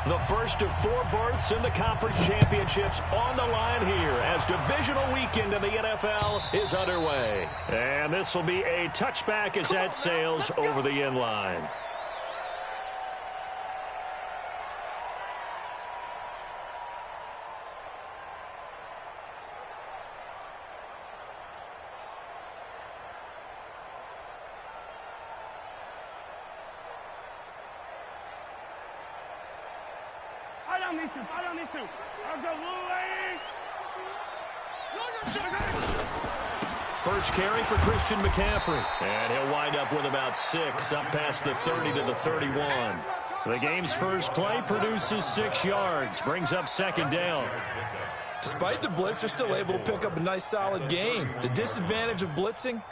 The first of 4 berths in the conference championships on the line here as divisional weekend in the NFL is underway. And this will be a touchback as that sails over the end line. First carry for Christian McCaffrey. And he'll wind up with about 6 up past the 30 to the 31. The game's first play produces 6 yards. Brings up second down. Despite the blitz, they're still able to pick up a nice solid gain. The disadvantage of blitzing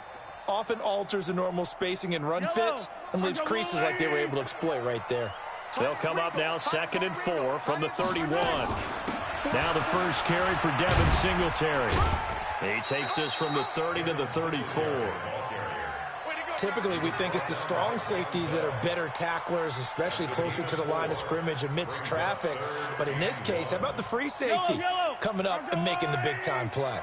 often alters the normal spacing and run fits and leaves creases like they were able to exploit right there. They'll come up now 2nd and 4 from the 31. Now the first carry for Devin Singletary. He takes this from the 30 to the 34. Typically, we think it's the strong safeties that are better tacklers, especially closer to the line of scrimmage amidst traffic. But in this case, how about the free safety coming up and making the big-time play?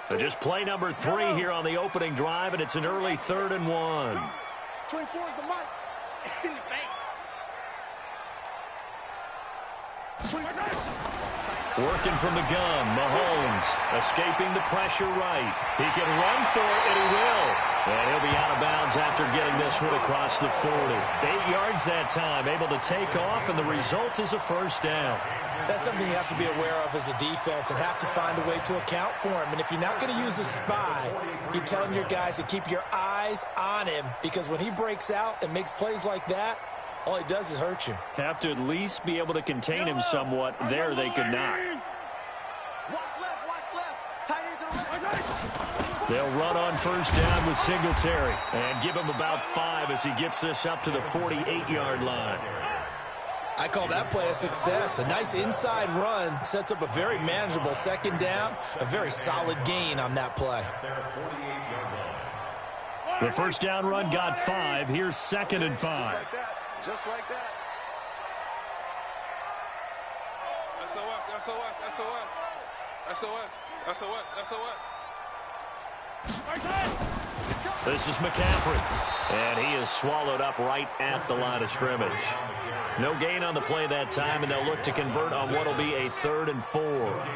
So just play number 3 here on the opening drive, and it's an early 3rd and 1. 24 is the mic. In the face. Working from the gun, Mahomes escaping the pressure right. He can run for it, and he will. And he'll be out of bounds after getting this one across the 40. 8 yards that time, able to take off, and the result is a first down. That's something you have to be aware of as a defense and have to find a way to account for him. And if you're not going to use a spy, you're telling your guys to keep your eyes on him, because when he breaks out and makes plays like that, all he does is hurt you. Have to at least be able to contain him somewhat. There they could not. They'll run on first down with Singletary and give him about 5 as he gets this up to the 48-yard line. I call that play a success. A nice inside run sets up a very manageable second down, a very solid gain on that play. The first down run got 5. Here's 2nd and 5. Just like that. SOS, SOS, SOS. SOS, SOS, SOS. This is McCaffrey, and he is swallowed up right at the line of scrimmage. No gain on the play that time, and they'll look to convert on what will be a 3rd and 4.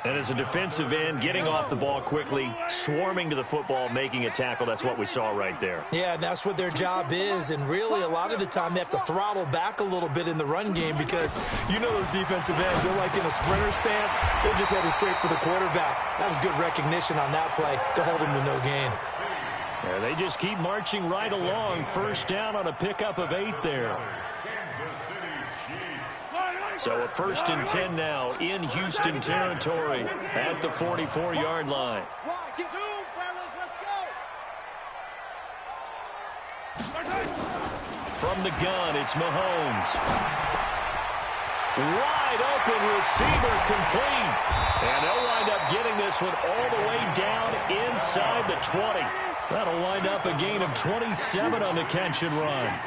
And as a defensive end, getting off the ball quickly, swarming to the football, making a tackle, that's what we saw right there. Yeah, and that's what their job is. And really, a lot of the time, they have to throttle back a little bit in the run game because you know those defensive ends, they're like in a sprinter stance. They're just headed straight for the quarterback. That was good recognition on that play to hold him to no gain. Yeah, they just keep marching right along. First down on a pickup of 8 there. So a 1st and 10 now in Houston territory at the 44-yard line. From the gun, it's Mahomes. Wide open receiver complete. And they'll wind up getting this one all the way down inside the 20. That'll wind up a gain of 27 on the catch and run.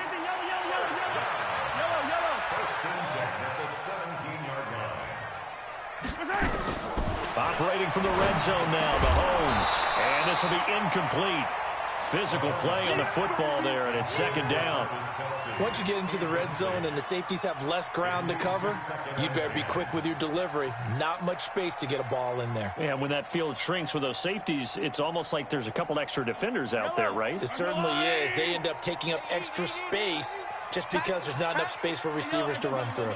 Operating from the red zone now, Mahomes. And this will be incomplete. Physical play on the football there, and it's 2nd down. Once you get into the red zone and the safeties have less ground to cover, you'd better be quick with your delivery. Not much space to get a ball in there. Yeah, when that field shrinks with those safeties, it's almost like there's a couple extra defenders out there, right? It certainly is. They end up taking up extra space just because there's not enough space for receivers to run through.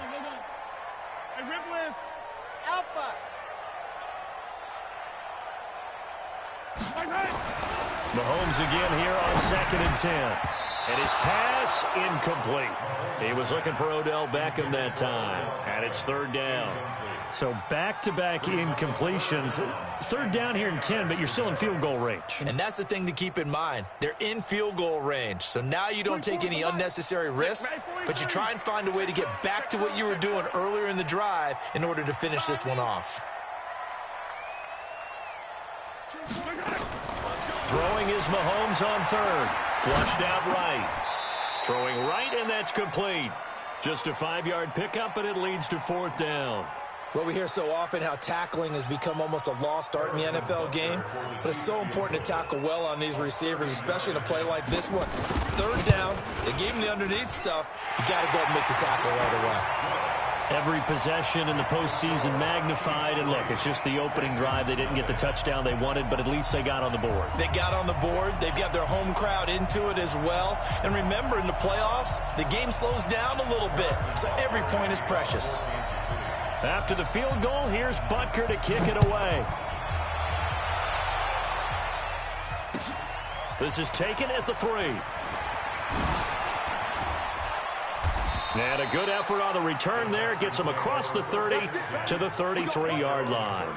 Mahomes again here on 2nd and 10. And his pass incomplete. He was looking for Odell Beckham that time. And it's 3rd down. So back-to-back incompletions. 3rd down here in 10, but you're still in field goal range. And that's the thing to keep in mind. They're in field goal range. So now you don't take any unnecessary risks, but you try and find a way to get back to what you were doing earlier in the drive in order to finish this one off. Throwing is Mahomes on 3rd. Flushed out right. Throwing right, and that's complete. Just a 5-yard pickup, and it leads to 4th down. Well, we hear so often how tackling has become almost a lost art in the NFL game, but it's so important to tackle well on these receivers, especially in a play like this one. 3rd down, they gave him the underneath stuff. You got to go and make the tackle right away. Every possession in the postseason magnified, and look, it's just the opening drive. They didn't get the touchdown they wanted, but at least they got on the board. They got on the board. They've got their home crowd into it as well. And remember, in the playoffs, the game slows down a little bit, so every point is precious. After the field goal, here's Butker to kick it away. This is taken at the 3. And a good effort on the return there. Gets him across the 30 to the 33-yard line.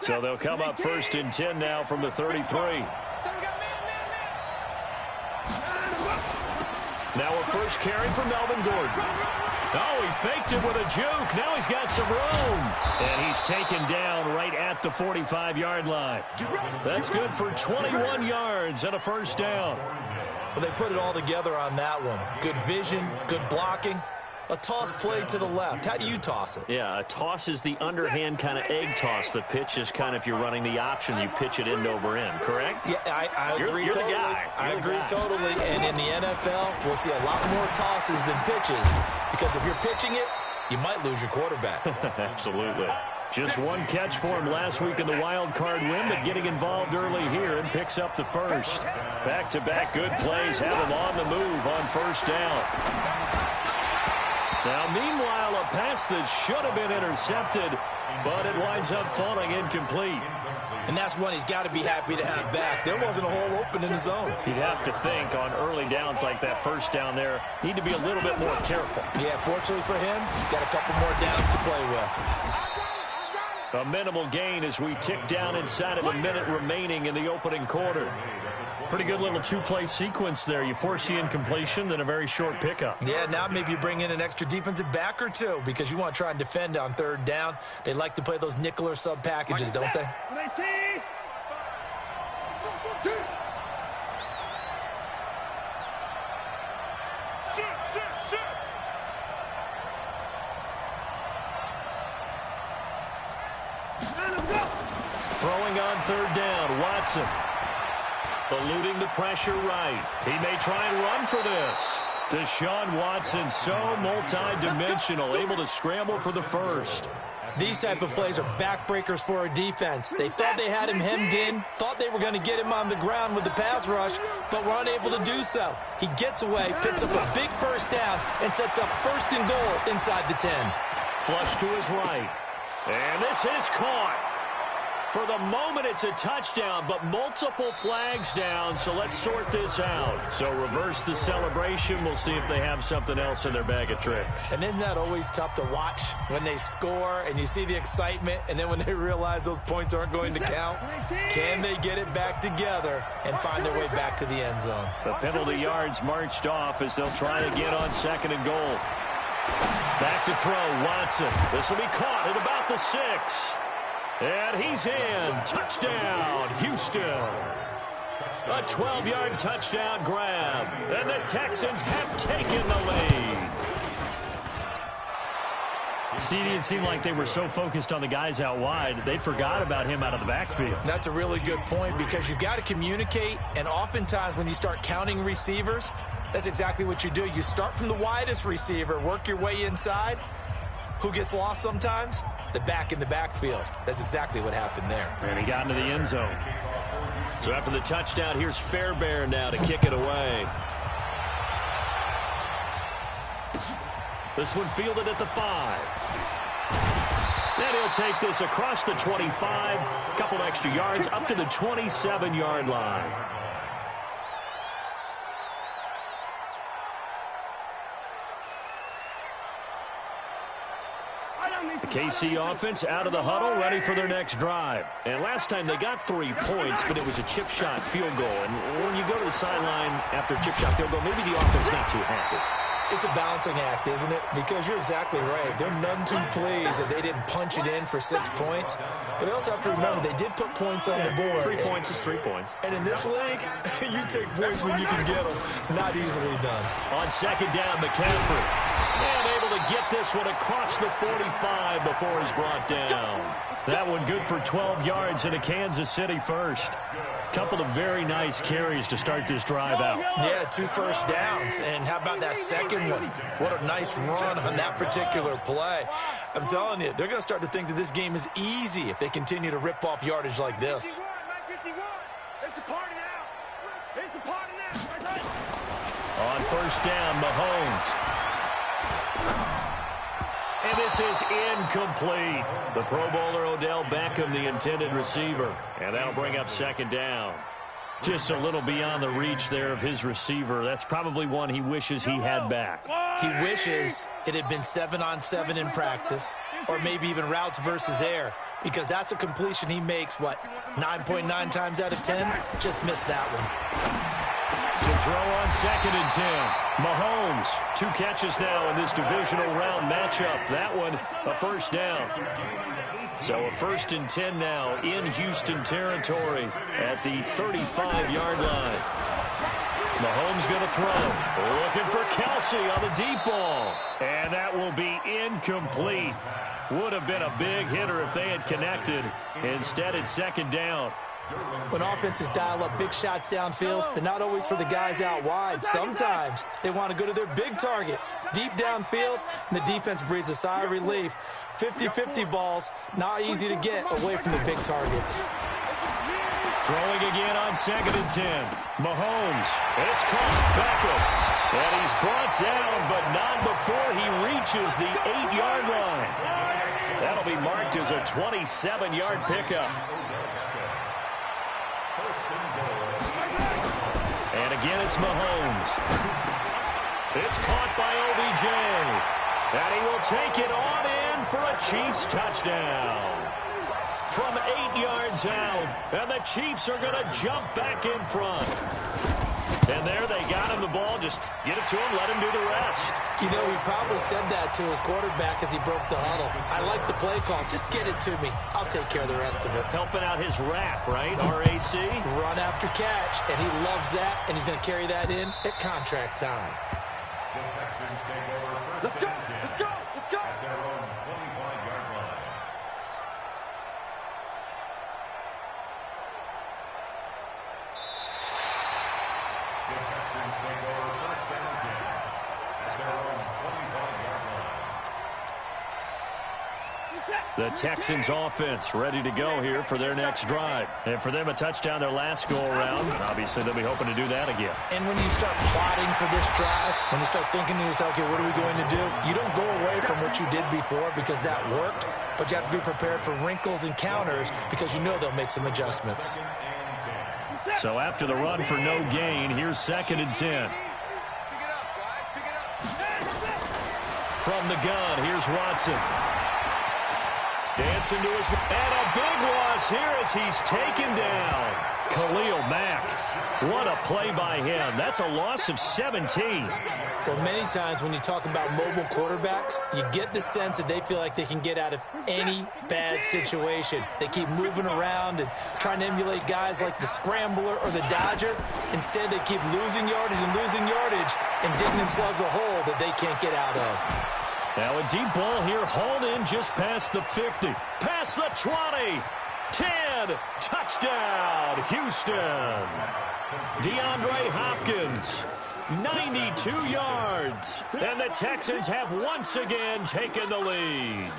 So they'll come up 1st and 10 now from the 33. Now a first carry for Melvin Gordon. Oh, he faked it with a juke. Now he's got some room. And he's taken down right at the 45-yard line. That's good for 21 yards and a 1st down. Well, they put it all together on that one. Good vision, good blocking. A toss play to the left. How do you toss it? Yeah, a toss is the underhand kind of egg toss. The pitch is kind of, if you're running the option, you pitch it end over end, correct? Yeah, I agree you're totally. The guy. I agree totally. And in the NFL, we'll see a lot more tosses than pitches. Because if you're pitching it, you might lose your quarterback. Absolutely. Just one catch for him last week in the wild card win, but getting involved early here and picks up the 1st. Back-to-back good plays have him on the move on 1st down. Now, meanwhile, a pass that should have been intercepted, but it winds up falling incomplete. And that's one he's got to be happy to have back. There wasn't a hole open in the zone. You'd have to think on early downs like that 1st down there, need to be a little bit more careful. Yeah, fortunately for him, got a couple more downs to play with. A minimal gain as we tick down inside of a minute remaining in the opening quarter. Pretty good little 2-play sequence there. You force the incompletion, then a very short pickup. Yeah, now maybe you bring in an extra defensive back or two because you want to try and defend on 3rd down. They like to play those nickel or sub packages, don't they? Throwing on 3rd down, Watson. Eluding the pressure right. He may try and run for this. Deshaun Watson, so multi-dimensional, able to scramble for the 1st. These type of plays are backbreakers for a defense. They thought they had him hemmed in, thought they were going to get him on the ground with the pass rush, but were unable to do so. He gets away, picks up a big 1st down, and sets up 1st and goal inside the 10. Flush to his right. And this is caught. For the moment, it's a touchdown, but multiple flags down, so let's sort this out. So reverse the celebration. We'll see if they have something else in their bag of tricks. And isn't that always tough to watch when they score and you see the excitement, and then when they realize those points aren't going to count? Can they get it back together and find their way back to the end zone? The penalty yards marched off as they'll try again on 2nd and goal. Back to throw, Watson. This will be caught at about the 6. And he's in. Touchdown, Houston. A 12-yard touchdown grab. And the Texans have taken the lead. CD, it seemed like they were so focused on the guys out wide, they forgot about him out of the backfield. That's a really good point because you've got to communicate, and oftentimes when you start counting receivers, that's exactly what you do. You start from the widest receiver, work your way inside. Who gets lost sometimes? The back in the backfield. That's exactly what happened there. And he got into the end zone. So after the touchdown, here's Fairbairn now to kick it away. This one fielded at the 5. And he'll take this across the 25. A couple extra yards up to the 27-yard line. The KC offense out of the huddle, ready for their next drive. And last time they got 3 points, but it was a chip shot field goal. And when you go to the sideline after a chip shot field goal, maybe the offense not too happy. It's a balancing act, isn't it? Because you're exactly right. They're none too pleased that they didn't punch it in for 6 points. But they also have to remember they did put points on the board. 3 points is 3 points. And in this league, you take points when you can get them. Not easily done. On second down, McCaffrey. And able to get this one across the 45 before he's brought down. That one good for 12 yards in a Kansas City first. Couple of very nice carries to start this drive out. Yeah, 2 first downs. And how about that second one? What a nice run on that particular play. I'm telling you, they're going to start to think that this game is easy if they continue to rip off yardage like this. On first down, Mahomes. And this is incomplete. The Pro Bowler Odell Beckham, the intended receiver. And that'll bring up second down. Just a little beyond the reach there of his receiver. That's probably one he wishes he had back. He wishes it had been 7-on-7 in practice, or maybe even routes versus air, because that's a completion he makes, 9.9 times out of 10? Just missed that one. To throw on second and 10. Mahomes, 2 catches now in this divisional round matchup. That one, a first down. So a first and 10 now in Houston territory at the 35-yard line. Mahomes going to throw. Looking for Kelsey on the deep ball. And that will be incomplete. Would have been a big hitter if they had connected. Instead, it's second down. When offenses dial up big shots downfield, they're not always for the guys out wide. Sometimes they want to go to their big target, deep downfield, and the defense breathes a sigh of relief. 50-50 balls, not easy to get away from the big targets. Throwing again on second and 10. Mahomes, it's caught. Beckham. And he's brought down, but not before he reaches the 8-yard line. That'll be marked as a 27-yard pickup. And again, it's Mahomes. It's caught by OBJ. And he will take it on in for a Chiefs touchdown. From 8 yards out. And the Chiefs are going to jump back in front. And there they got him the ball. Just get it to him, let him do the rest. You know, he probably said that to his quarterback as he broke the huddle. I like the play call. Just get it to me. I'll take care of the rest of it. Helping out his RAC, right? R-A-C? Run after catch, and he loves that, and he's going to carry that in at contract time. Let's go! Let's go! Let's go! At their own 25-yard line. The Texans take over first down and 10 at their own 25-yard line. The Texans offense ready to go here for their next drive. And for them, a touchdown their last go-around. Obviously, they'll be hoping to do that again. And when you start plotting for this drive, when you start thinking to yourself, okay, what are we going to do? You don't go away from what you did before because that worked, but you have to be prepared for wrinkles and counters because you know they'll make some adjustments. So after the run for no gain, here's second and 10. From the gun, here's Watson. Dancing to his... And a big loss here as he's taken down. Khalil Mack. What a play by him. That's a loss of 17. Well, many times when you talk about mobile quarterbacks, you get the sense that they feel like they can get out of any bad situation. They keep moving around and trying to emulate guys like the Scrambler or the Dodger. Instead, they keep losing yardage and digging themselves a hole that they can't get out of. Now a deep ball here, hauled in just past the 50. Past the 20. 10. Touchdown, Houston. DeAndre Hopkins, 92 yards. And the Texans have once again taken the lead.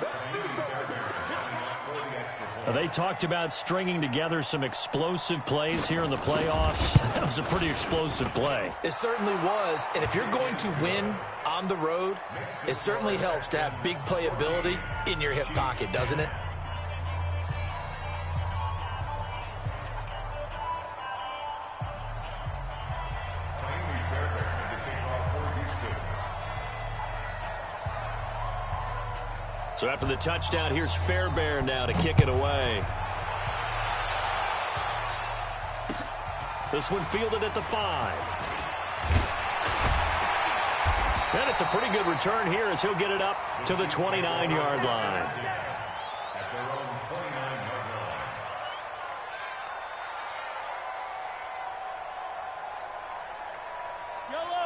They talked about stringing together some explosive plays here in the playoffs. That was a pretty explosive play. It certainly was. And if you're going to win on the road, it certainly helps to have big playability in your hip pocket, doesn't it? So after the touchdown, here's Fairbairn now to kick it away. This one fielded at the 5. And it's a pretty good return here as he'll get it up to the 29-yard line. At their own 29-yard line.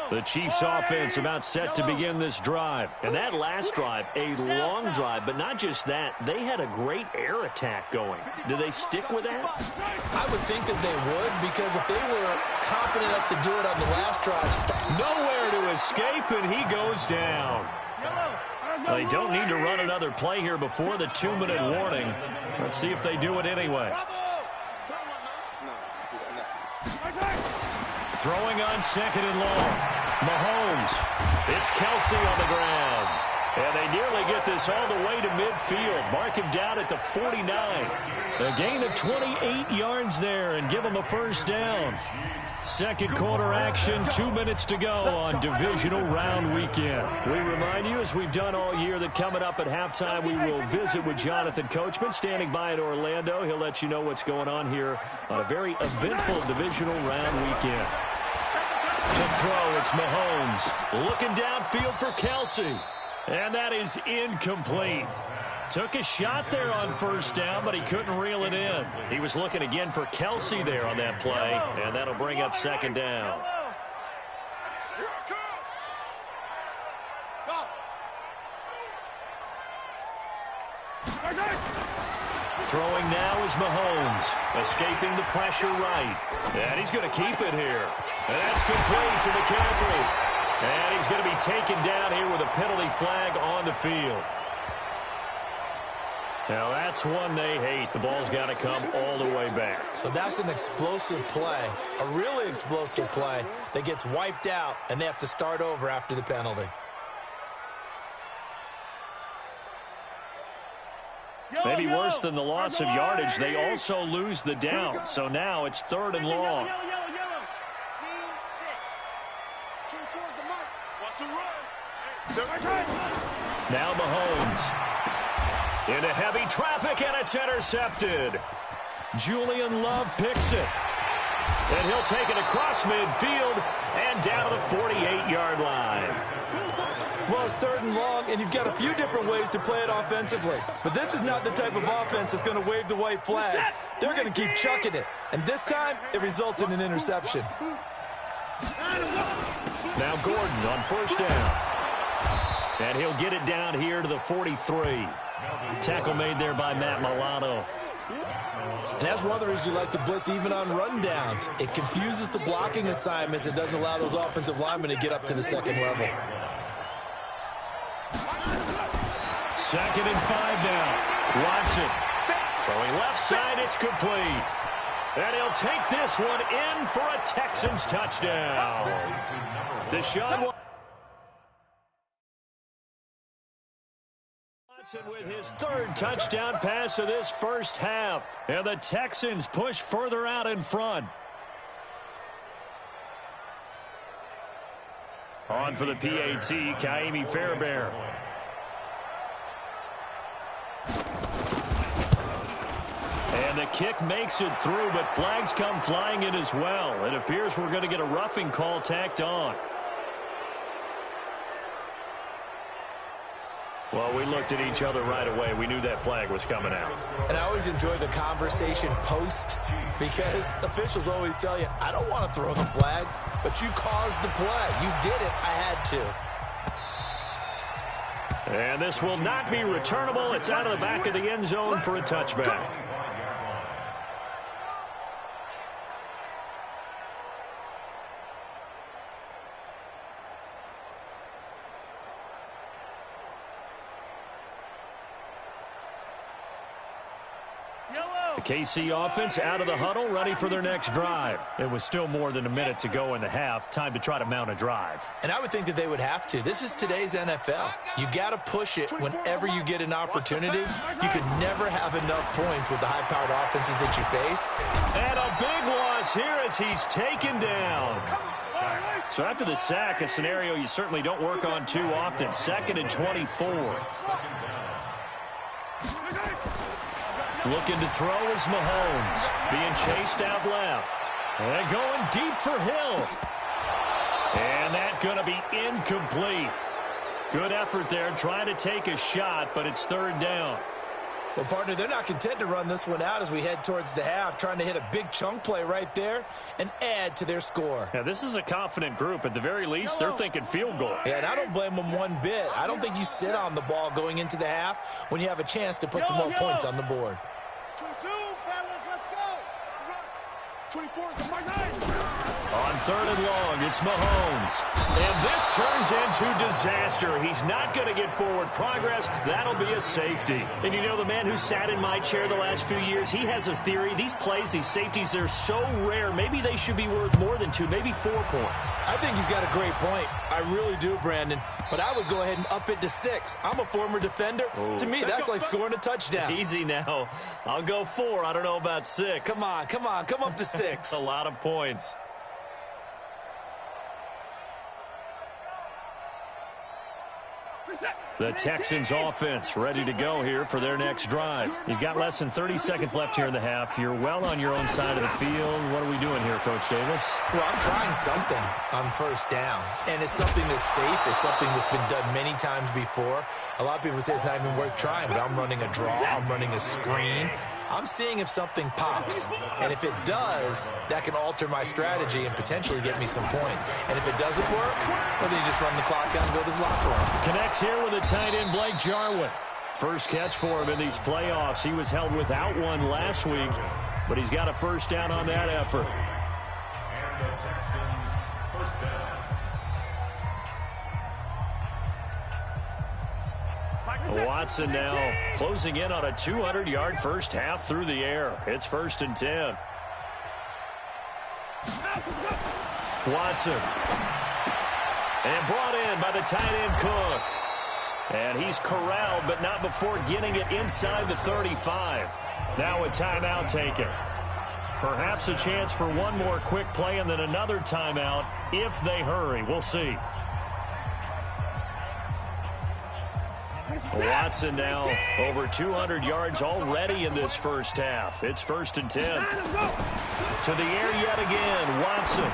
The Chiefs offense about set to begin this drive. And that last drive, a long drive, but not just that. They had a great air attack going. Do they stick with that? I would think that they would, because if they were confident enough to do it on the last drive. Nowhere to escape, and he goes down. They don't need to run another play here before the 2-minute warning. Let's see if they do it anyway. Throwing on 2nd and long. Mahomes. It's Kelsey on the ground. And they nearly get this all the way to midfield. Mark him down at the 49. A gain of 28 yards there and give him a first down. Second quarter action, 2 minutes to go on divisional round weekend. We remind you, as we've done all year, that coming up at halftime, we will visit with Jonathan Coachman, standing by in Orlando. He'll let you know what's going on here on a very eventful divisional round weekend. To throw, it's Mahomes. Looking downfield for Kelsey. And that is incomplete. Took a shot there on first down, but he couldn't reel it in. He was looking again for Kelsey there on that play, and that'll bring up 2nd down. Throwing now is Mahomes, escaping the pressure right. And he's going to keep it here. And that's complete to McCaffrey. And he's going to be taken down here with a penalty flag on the field. Now that's one they hate. The ball's got to come all the way back. So that's an explosive play, a really explosive play that gets wiped out, and they have to start over after the penalty. Maybe worse than the loss of yardage, they also lose the down. So now it's 3rd and long. Now Mahomes. Into heavy traffic, and it's intercepted. Julian Love picks it. And he'll take it across midfield and down to the 48-yard line. Well, it's 3rd and long, and you've got a few different ways to play it offensively. But this is not the type of offense that's going to wave the white flag. They're going to keep chucking it. And this time, it results in an interception. Now Gordon on first down. And he'll get it down here to the 43. Tackle made there by Matt Milano. And that's one of the reasons you like to blitz even on rundowns. It confuses the blocking assignments. It doesn't allow those offensive linemen to get up to the second level. 2nd and 5 now. Watson throwing left side. It's complete. And he'll take this one in for a Texans touchdown. Deshaun Watson with his 3rd touchdown pass of this first half. And the Texans push further out in front. On for the PAT, Kaimi Fairbairn. And the kick makes it through, but flags come flying in as well. It appears we're going to get a roughing call tacked on. Well, we looked at each other right away. We knew that flag was coming out. And I always enjoy the conversation post, because officials always tell you, I don't want to throw the flag, but you caused the play. You did it. I had to. And this will not be returnable. It's out of the back of the end zone for a touchback. The KC offense out of the huddle, ready for their next drive. It was still more than a minute to go in the half. Time to try to mount a drive. And I would think that they would have to. This is today's NFL. You got to push it whenever you get an opportunity. You could never have enough points with the high-powered offenses that you face. And a big loss here as he's taken down. So after the sack, a scenario you certainly don't work on too often. 2nd and 24. Looking to throw is Mahomes. Being chased out left. And going deep for Hill. And that's going to be incomplete. Good effort there, trying to take a shot, but it's third down. Well, partner, they're not content to run this one out as we head towards the half, trying to hit a big chunk play right there and add to their score. Yeah, this is a confident group. At the very least, they're thinking field goal. Yeah, and I don't blame them one bit. I don't think you sit on the ball going into the half when you have a chance to put some more points on the board. 22, fellas, let's go. 24 is the mark 9. On third and long, it's Mahomes. And this turns into disaster. He's not going to get forward progress. That'll be a safety. And you know, the man who sat in my chair the last few years, he has a theory. These plays, these safeties, they're so rare. Maybe they should be worth more than 2, maybe 4 points. I think he's got a great point. I really do, Brandon. But I would go ahead and up it to 6. I'm a former defender. Ooh. To me, that's like scoring a touchdown. Easy now. I'll go 4. I don't know about 6. Come on. Come up to 6. A lot of points. The Texans offense ready to go here for their next drive. You've got less than 30 seconds left here in the half. You're well on your own side of the field. What are we doing here, Coach Davis? Well, I'm trying something on first down. And it's something that's safe. It's something that's been done many times before. A lot of people say it's not even worth trying, but I'm running a draw. I'm running a screen. I'm seeing if something pops. And if it does, that can alter my strategy and potentially get me some points. And if it doesn't work, well, then you just run the clock out and go to the locker room. Connects here with a tight end, Blake Jarwin. First catch for him in these playoffs. He was held without one last week, but he's got a first down on that effort. And the Texans first down. Watson now closing in on a 200-yard first half through the air. It's first and 10. Watson. And brought in by the tight end Cook. And he's corralled, but not before getting it inside the 35. Now a timeout taken. Perhaps a chance for one more quick play and then another timeout if they hurry. We'll see. Watson now over 200 yards already in this first half. It's first and 10. To the air yet again, Watson.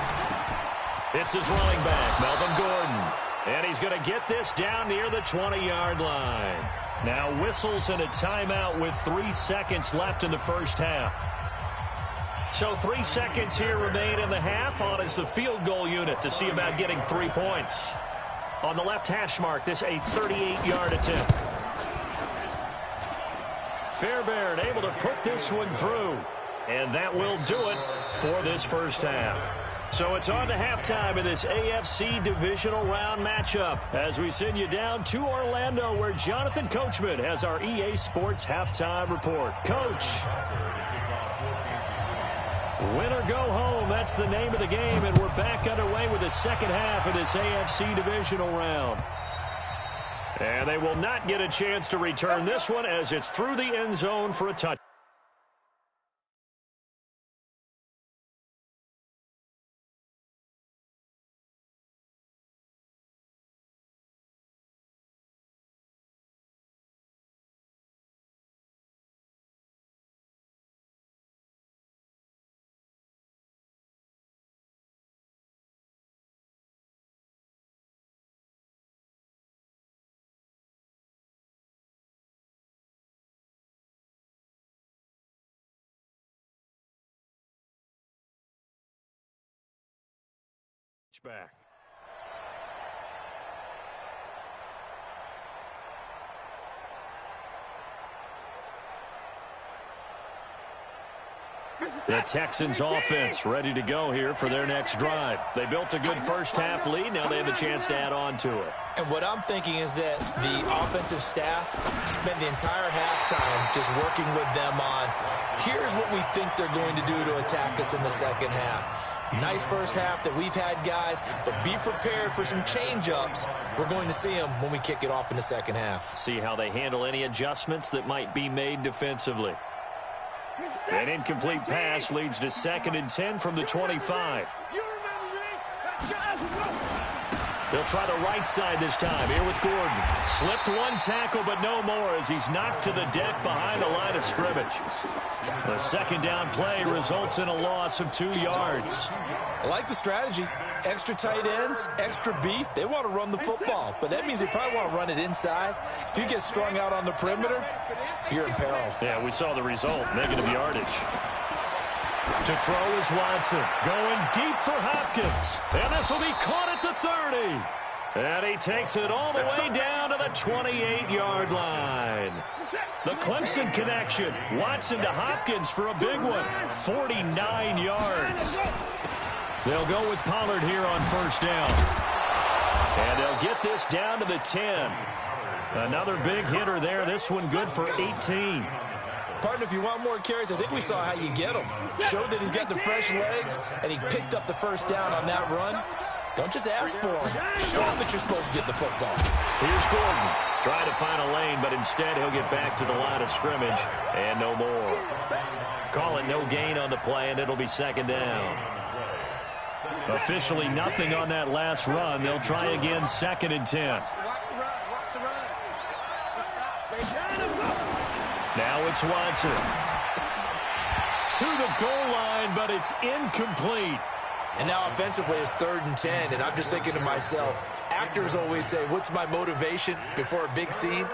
It's his running back, Melvin Gordon. And he's going to get this down near the 20-yard line. Now whistles and a timeout with 3 seconds left in the first half. So 3 seconds here remain in the half. On is the field goal unit to see about getting 3 points. On the left hash mark, this a 38-yard attempt. Fairbairn able to put this one through. And that will do it for this first half. So it's on to halftime in this AFC divisional round matchup as we send you down to Orlando where Jonathan Coachman has our EA Sports halftime report. Coach. Win or go home, that's the name of the game, and we're back underway with the second half of this AFC divisional round. And they will not get a chance to return this one as it's through the end zone for a touchdown. Back. The Texans offense ready to go here for their next drive. They built a good first half lead. Now they have a chance to add on to it. And what I'm thinking is that the offensive staff spent the entire halftime just working with them on, here's what we think they're going to do to attack us in the second half. Nice first half that we've had, guys, but be prepared for some change-ups. We're going to see them when we kick it off in the second half. See how they handle any adjustments that might be made defensively. An incomplete pass leads to 2nd and 10 from the 25. They'll try the right side this time. Here with Gordon. Slipped one tackle, but no more as he's knocked to the deck behind the line of scrimmage. The second down play results in a loss of 2 yards. I like the strategy. Extra tight ends, extra beef, they want to run the football. But that means they probably want to run it inside. If you get strung out on the perimeter, you're in peril. Yeah, we saw the result, negative yardage. To throw is Watson, going deep for Hopkins. And this will be caught at the 30. And he takes it all the way down to the 28-yard line. The Clemson connection. Watson to Hopkins for a big one. 49 yards. They'll go with Pollard here on first down. And they'll get this down to the 10. Another big hitter there. This one good for 18. Partner, if you want more carries, I think we saw how you get them. Showed that he's got the fresh legs, and he picked up the first down on that run. Don't just ask for him. Show him that you're supposed to get the football. Here's Gordon. Trying to find a lane, but instead he'll get back to the line of scrimmage. And no more. Call it no gain on the play, and it'll be second down. Officially nothing on that last run. They'll try again, 2nd and 10. Now it's Watson. To the goal line, but it's incomplete. And now offensively it's 3rd and 10, and I'm just thinking to myself, actors always say, what's my motivation before a big scene?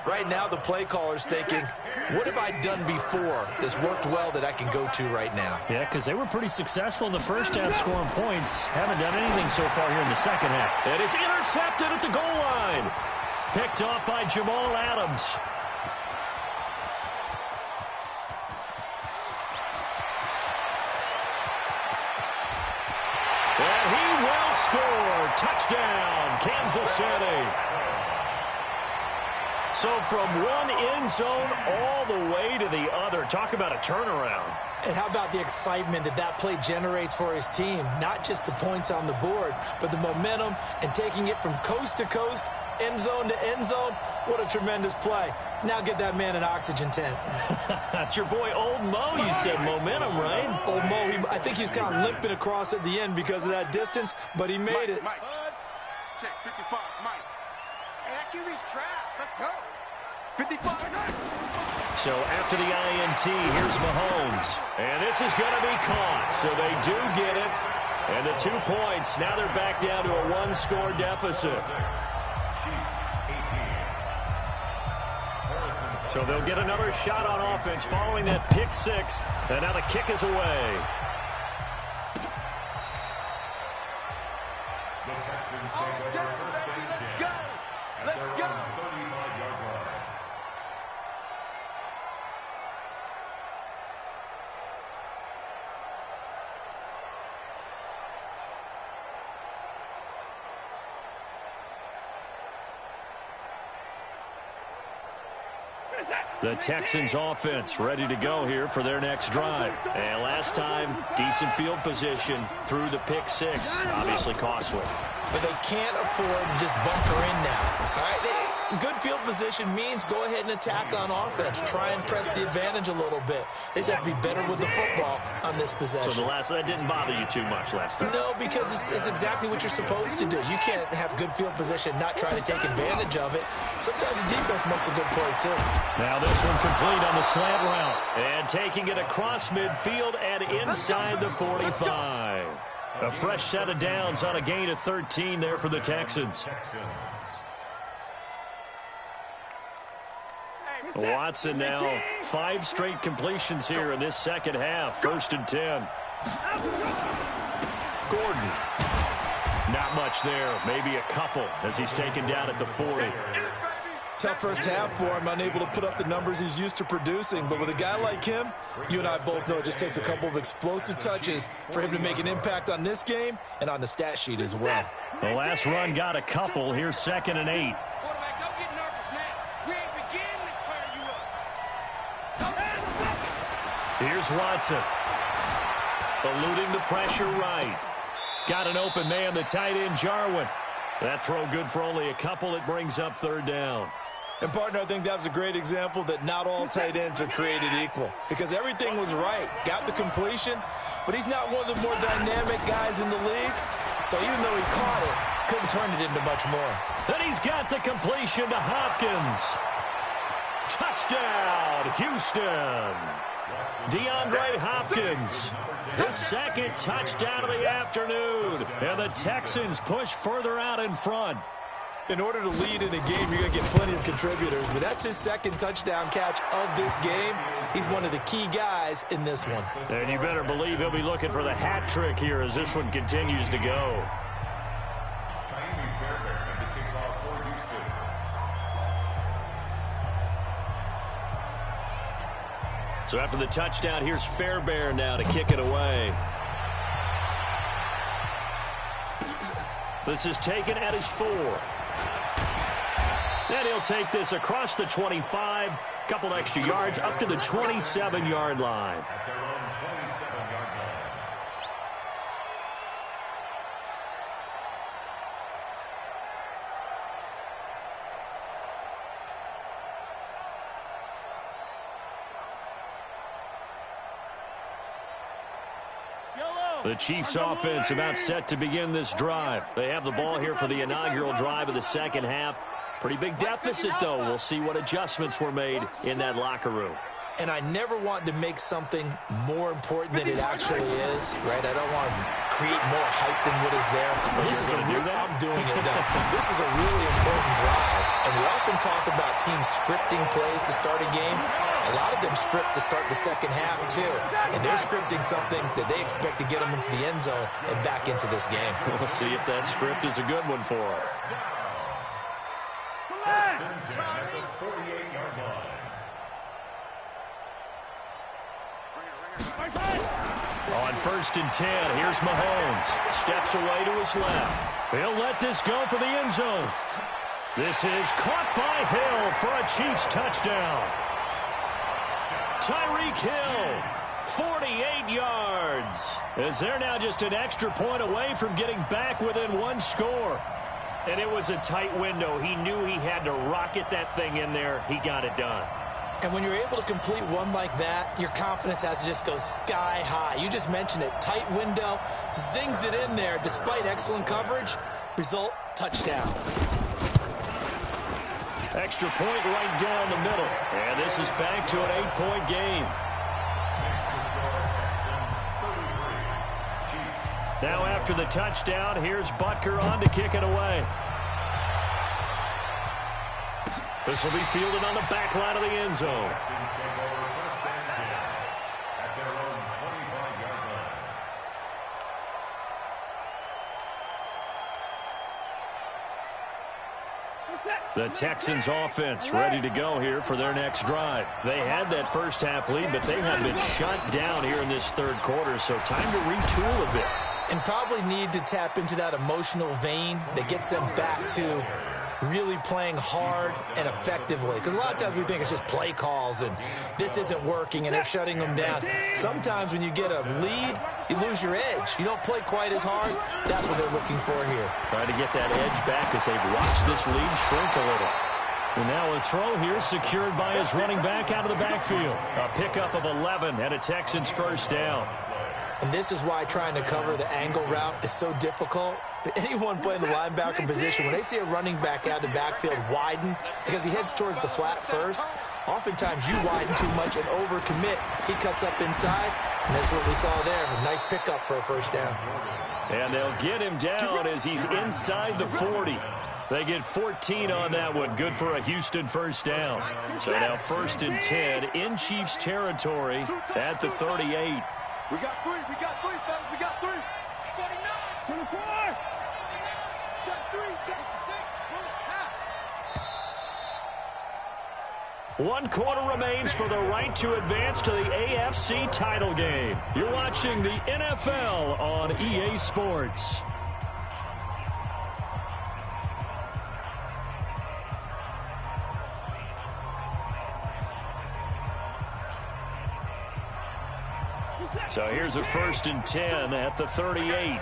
Right now the play caller's thinking, what have I done before that's worked well that I can go to right now? Yeah, because they were pretty successful in the first half scoring points. Haven't done anything so far here in the second half. And it's intercepted at the goal line. Picked off by Jamal Adams. And he will score. Touchdown, Kansas City. So from one end zone all the way to the other. Talk about a turnaround. And how about the excitement that that play generates for his team? Not just the points on the board, but the momentum and taking it from coast to coast, end zone to end zone. What a tremendous play. Now get that man an oxygen tent. That's your boy Old Mo. You said momentum, right? Old Mo, I think he's kind of limping across at the end because of that distance, but he made it. Mike. Check 55, Mike. Hey, that QB's trash. Let's go. 55. So after the INT, here's Mahomes. And this is going to be caught. So they do get it. And the 2 points. Now they're back down to a 1-score deficit. So they'll get another shot on offense following that pick 6. And now the kick is away. The Texans take over first and 10. At their own 35-yard line. The Texans offense ready to go here for their next drive. And last time, decent field position through the pick 6. Obviously costly. But they can't afford to just bunker in now. All right, good field position means go ahead and attack on offense. Try and press the advantage a little bit. They just have to be better with the football on this possession. So that didn't bother you too much last time? No, because it's exactly what you're supposed to do. You can't have good field position, not try to take advantage of it. Sometimes the defense makes a good play, too. Now this one complete on the slant route. And taking it across midfield and inside the 45. A fresh set of downs on a gain of 13 there for the Texans. Watson now 5 straight completions here in this second half. 1st and 10. Gordon. Not much there. Maybe a couple as he's taken down at the 40. Tough first half for him, unable to put up the numbers he's used to producing. But with a guy like him, you and I both know it just takes a couple of explosive touches for him to make an impact on this game and on the stat sheet as well. The last run got a couple. Here's 2nd and 8. Quarterback, don't get nervous, man. We ain't beginning to clear you up. Here's Watson. Eluding the pressure right. Got an open man, the tight end, Jarwin. That throw good for only a couple. It brings up 3rd down. And, partner, I think that was a great example that not all tight ends are created equal because everything was right. Got the completion, but he's not one of the more dynamic guys in the league. So even though he caught it, couldn't turn it into much more. Then he's got the completion to Hopkins. Touchdown, Houston. DeAndre Hopkins, his second touchdown of the afternoon. And the Texans push further out in front. In order to lead in a game, you're going to get plenty of contributors, but that's his second touchdown catch of this game. He's one of the key guys in this one. And you better believe he'll be looking for the hat trick here as this one continues to go. So after the touchdown, here's Fairbairn now to kick it away. This is taken at his 4. And he'll take this across the 25, couple extra yards up to the 27-yard line. The Chiefs offense about set to begin this drive. They have the ball here for the inaugural drive of the second half. Pretty big deficit, though. We'll see what adjustments were made in that locker room. And I never want to make something more important than it actually is, right? I don't want to create more hype than what is there. This is I'm doing it, though. This is a really important drive. And we often talk about teams scripting plays to start a game. A lot of them script to start the second half, too. And they're scripting something that they expect to get them into the end zone and back into this game. We'll see if that script is a good one for them. On 1st and 10, here's Mahomes. Steps away to his left. He'll let this go for the end zone. This is caught by Hill for a Chiefs touchdown. Tyreek Hill, 48 yards. As they're now just an extra point away from getting back within one score. And it was a tight window. He knew he had to rocket that thing in there. He got it done. And when you're able to complete one like that, your confidence has to just go sky high. You just mentioned it. Tight window, zings it in there despite excellent coverage. Result, touchdown. Extra point right down the middle. And this is back to an 8-point game. Now after the touchdown, here's Butker on to kick it away. This will be fielded on the back line of the end zone. The Texans offense ready to go here for their next drive. They had that first half lead, but they have been shut down here in this third quarter, so time to retool a bit. And probably need to tap into that emotional vein that gets them back to really playing hard and effectively. Because a lot of times we think it's just play calls and this isn't working and they're shutting them down. Sometimes when you get a lead, you lose your edge. You don't play quite as hard. That's what they're looking for here. Trying to get that edge back as they've watched this lead shrink a little. And now a throw here secured by his running back out of the backfield. A pickup of 11 and a Texans first down. And this is why trying to cover the angle route is so difficult. Anyone playing the linebacker position, when they see a running back out of the backfield widen, because he heads towards the flat first, oftentimes you widen too much and overcommit. He cuts up inside, and that's what we saw there. A nice pickup for a first down. And they'll get him down as he's inside the 40. They get 14 on that one. Good for a Houston first down. So now 1st and 10 in Chiefs territory at the 38. We got three, fellas, we got three. 49, 24. Check 3, check 6, pull it, half. 1 quarter remains for the right to advance to the AFC title game. You're watching the NFL on EA Sports. So here's a 1st and 10 at the 38.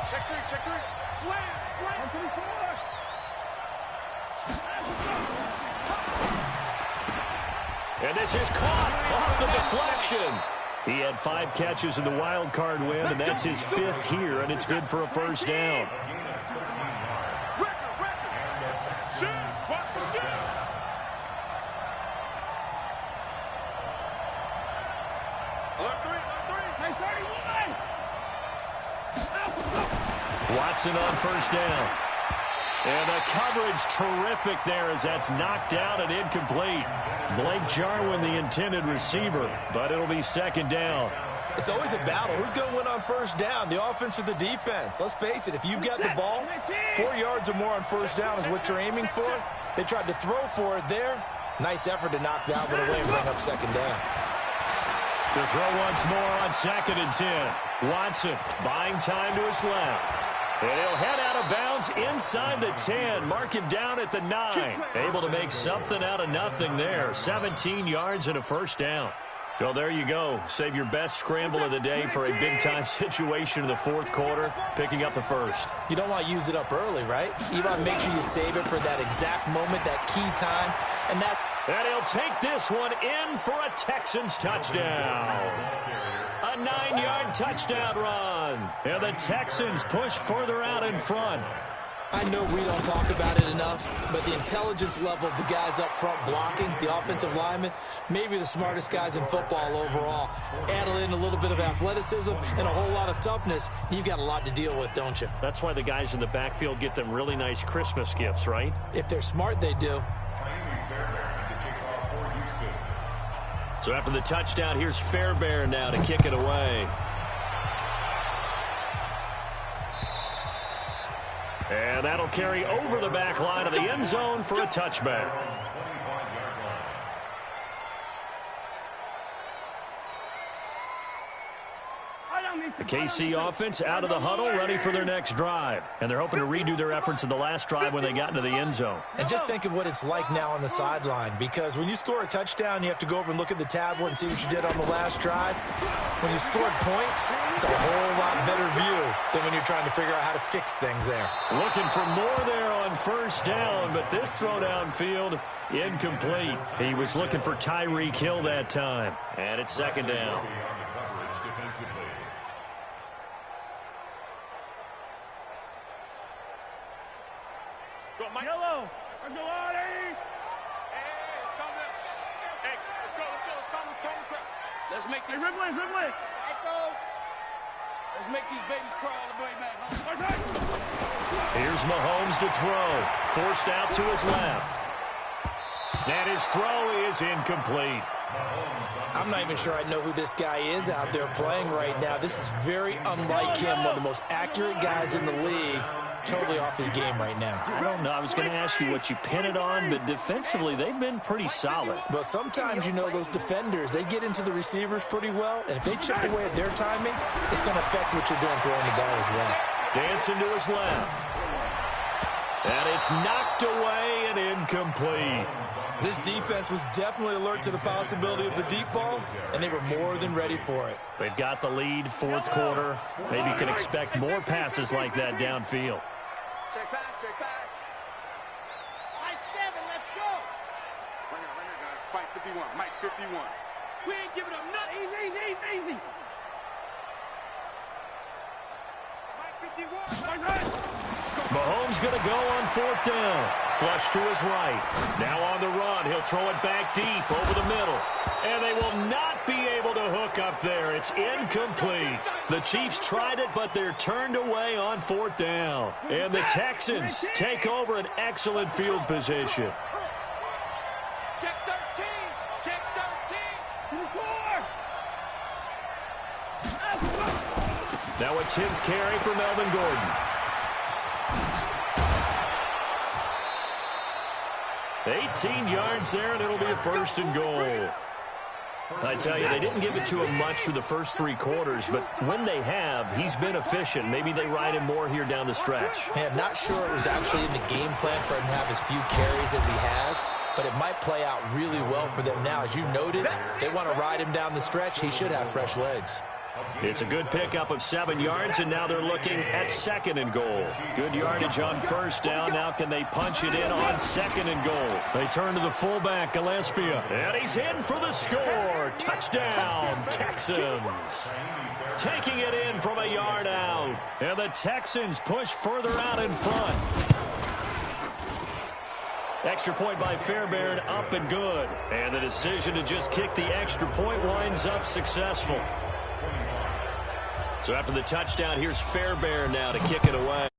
Check three. Slam. And this is caught off the deflection. He had 5 catches in the wild card win, and that's his 5th here, and it's good for a first down. Watson on first down. And the coverage terrific there as that's knocked down and incomplete. Blake Jarwin, the intended receiver, but it'll be second down. It's always a battle. Who's going to win on first down, the offense or the defense? Let's face it, if you've got the ball, 4 yards or more on first down is what you're aiming for. They tried to throw for it there. Nice effort to knock that one away and bring up second down. To throw once more on 2nd and 10. Watson buying time to his left. And he'll head out of bounds inside the 10. Mark him down at the 9. Able to make something out of nothing there. 17 yards and a first down. So there you go. Save your best scramble of the day for a big-time situation in the fourth quarter, picking up the first. You don't want to use it up early, right? You want to make sure you save it for that exact moment, that key time. And he'll take this one in for a Texans touchdown. A 9-yard touchdown run. And the Texans push further out in front. I know we don't talk about it enough, but the intelligence level of the guys up front blocking, the offensive linemen, maybe the smartest guys in football overall. Add in a little bit of athleticism and a whole lot of toughness, you've got a lot to deal with, don't you? That's why the guys in the backfield get them really nice Christmas gifts, right? If they're smart, they do. So after the touchdown, here's Fairbairn now to kick it away. And that'll carry over the back line of the end zone for a touchback. The KC offense out of the huddle, ready for their next drive. And they're hoping to redo their efforts in the last drive when they got into the end zone. And just think of what it's like now on the sideline, because when you score a touchdown, you have to go over and look at the tablet and see what you did on the last drive. When you scored points, it's a whole lot better view than when you're trying to figure out how to fix things there. Looking for more there on first down, but this throw downfield incomplete. He was looking for Tyreek Hill that time. And it's second down. Yellow. Let's go, Artie. Hey, it's coming. Hey, let's go. It's coming. Let's make the Ripley. Let's go. Let's make these babies cry all the way back home. Here's Mahomes to throw. Forced out to his left. And his throw is incomplete. I'm not even sure I know who this guy is out there playing right now. This is very unlike him, one of the most accurate guys in the league. Totally off his game right now. I don't know. I was going to ask you what you pin it on, but defensively, they've been pretty solid. But sometimes, you know, those defenders, they get into the receivers pretty well, and if they chip away at their timing, it's going to affect what you're doing throwing the ball as well. Dancing to his left. And it's knocked away and incomplete. This defense was definitely alert to the possibility of the deep ball, and they were more than ready for it. They've got the lead, fourth quarter. Maybe you can expect more passes like that downfield. Check back. I 7, let's go. Bring it, guys. Fight 51. Mike 51. We ain't giving up nothing. Easy. Mike 51. Mahomes going to go on fourth down. Flush to his right. Now on the run. He'll throw it back deep over the middle. And they will not be able to hook up there. It's incomplete. The Chiefs tried it, but they're turned away on fourth down. And the Texans take over an excellent field position. Check 13. Check 13. 4. Now a 10th carry for Melvin Gordon. 18 yards there, and it'll be a first and goal. I tell you, they didn't give it to him much through the first 3 quarters, but when they have, he's been efficient. Maybe they ride him more here down the stretch. Man, not sure it was actually in the game plan for him to have as few carries as he has, but it might play out really well for them now. As you noted, they want to ride him down the stretch. He should have fresh legs. It's a good pickup of 7 yards, and now they're looking at second and goal. Good yardage on first down. Now can they punch it in on second and goal? They turn to the fullback, Gillespie, and he's in for the score. Touchdown, Texans. Taking it in from a yard out, and the Texans push further out in front. Extra point by Fairbairn, up and good. And the decision to just kick the extra point winds up successful. So after the touchdown, here's Fairbairn now to kick it away.